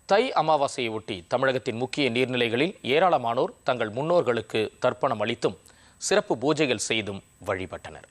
தை அமாவாசையை ஒட்டி தமிழகத்தின் முக்கிய நீர்நிலைகளில் ஏராளமானோர் தங்கள் முன்னோர்களுக்கு தர்ப்பணம் அளித்தும் சிறப்பு பூஜைகள் செய்தும் வழிபட்டனர்.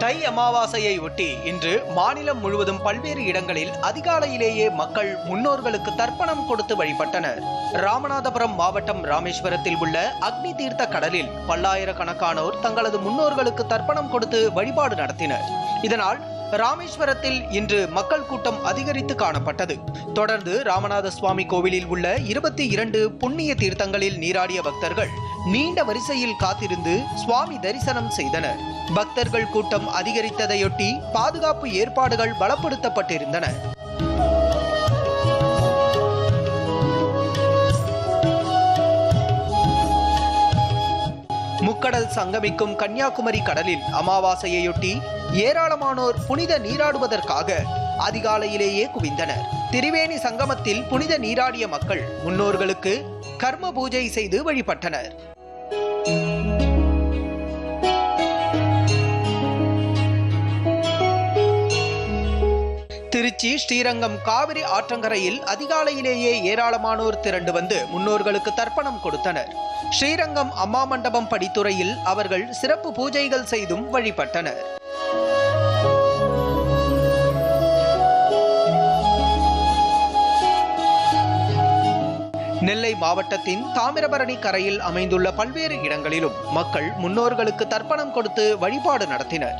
தை அமாவாசையை ஒட்டி இன்று மாநிலம் முழுவதும் பல்வேறு இடங்களில் அதிகாலையிலேயே மக்கள் முன்னோர்களுக்கு தர்ப்பணம் கொடுத்து வழிபட்டனர். ராமநாதபுரம் மாவட்டம் ராமேஸ்வரத்தில் உள்ள அக்னி தீர்த்த கடலில் பல்லாயிரக்கணக்கானோர் தங்களது முன்னோர்களுக்கு தர்ப்பணம் கொடுத்து வழிபாடு நடத்தினர். இதனால் ராமேஸ்வரத்தில் இன்று மக்கள் கூட்டம் அதிகரித்து காணப்பட்டது. தொடர்ந்து ராமநாத சுவாமி கோவிலில் உள்ள 22 புண்ணிய தீர்த்தங்களில் நீராடிய பக்தர்கள் நீண்ட வரிசையில் காத்திருந்து சுவாமி தரிசனம் செய்தனர். பக்தர்கள் கூட்டம் அதிகரித்ததையொட்டி பாதுகாப்பு ஏற்பாடுகள் பலப்படுத்தப்பட்டிருந்தன. முக்கடல் சங்கமிக்கும் கன்னியாகுமரி கடலில் அமாவாசையொட்டி ஏராளமானோர் புனித நீராடுவதற்காக அதிகாலையிலேயே குவிந்தனர். திரிவேணி சங்கமத்தில் புனித நீராடிய மக்கள் முன்னோர்களுக்கு கர்ம பூஜை செய்து வழிபட்டனர். திருச்சி ஸ்ரீரங்கம் காவிரி ஆற்றங்கரையில் அதிகாலையிலேயே ஏராளமானோர் திரண்டு வந்து முன்னோர்களுக்கு தர்ப்பணம் கொடுத்தனர். ஸ்ரீரங்கம் அம்மா மண்டபம் படித்துறையில் அவர்கள் சிறப்பு பூஜைகள் செய்தும் வழிபட்டனர். நெல்லை மாவட்டத்தின் தாமிரபரணி கரையில் அமைந்துள்ள பல்வேறு இடங்களிலும் மக்கள் முன்னோர்களுக்கு தர்ப்பணம் கொடுத்து வழிபாடு நடத்தினர்.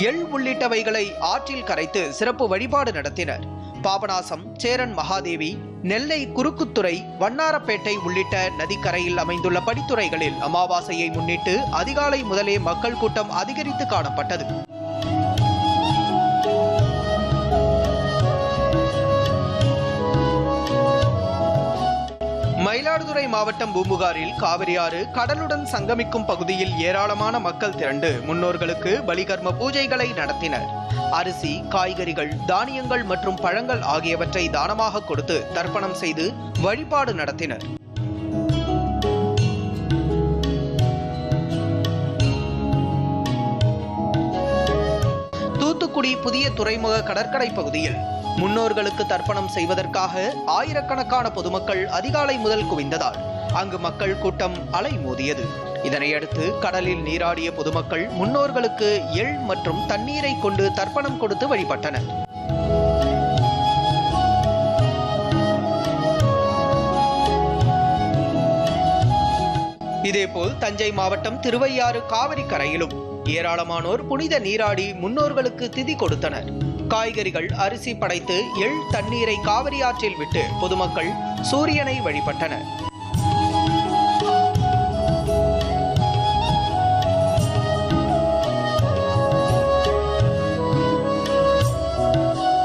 எள் உள்ளிட்டவைகளை ஆற்றில் கரைத்து சிறப்பு வழிபாடு நடத்தினர். பாபநாசம், சேரன் மகாதேவி, நெல்லை குறுக்குத்துறை, வண்ணாரப்பேட்டை உள்ளிட்ட நதிக்கரையில் அமைந்துள்ள படித்துறைகளில் அமாவாசையை முன்னிட்டு அதிகாலை முதலே மக்கள் கூட்டம் அதிகரித்து காணப்பட்டது. மயிலாடுதுறை மாவட்டம் பூம்புகாரில் காவிரி ஆறு கடலுடன் சங்கமிக்கும் பகுதியில் ஏராளமான மக்கள் திரண்டு முன்னோர்களுக்கு பலிகர்ம பூஜைகளை நடத்தினர். அரிசி, காய்கறிகள், தானியங்கள் மற்றும் பழங்கள் ஆகியவற்றை தானமாக கொடுத்து தர்ப்பணம் செய்து வழிபாடு நடத்தினர். தூத்துக்குடி புதிய துறைமுக கடற்கரை பகுதியில் முன்னோர்களுக்கு தர்ப்பணம் செய்வதற்காக ஆயிரக்கணக்கான பொதுமக்கள் அதிகாலை முதல் குவிந்ததால் அங்கு மக்கள் கூட்டம் அலைமோதியது. இதனையடுத்து கடலில் நீராடிய பொதுமக்கள் முன்னோர்களுக்கு எள் மற்றும் தண்ணீரை கொண்டு தர்ப்பணம் கொடுத்து வழிபட்டனர். இதேபோல் தஞ்சை மாவட்டம் திருவையாறு காவிரி கரையிலும் ஏராளமானோர் புனித நீராடி முன்னோர்களுக்கு திதி கொடுத்தனர். காய்கறிகள், அரிசி படைத்து எள் தண்ணீரை காவிரி ஆற்றில் விட்டு பொதுமக்கள் சூரியனை வழிபட்டனர்.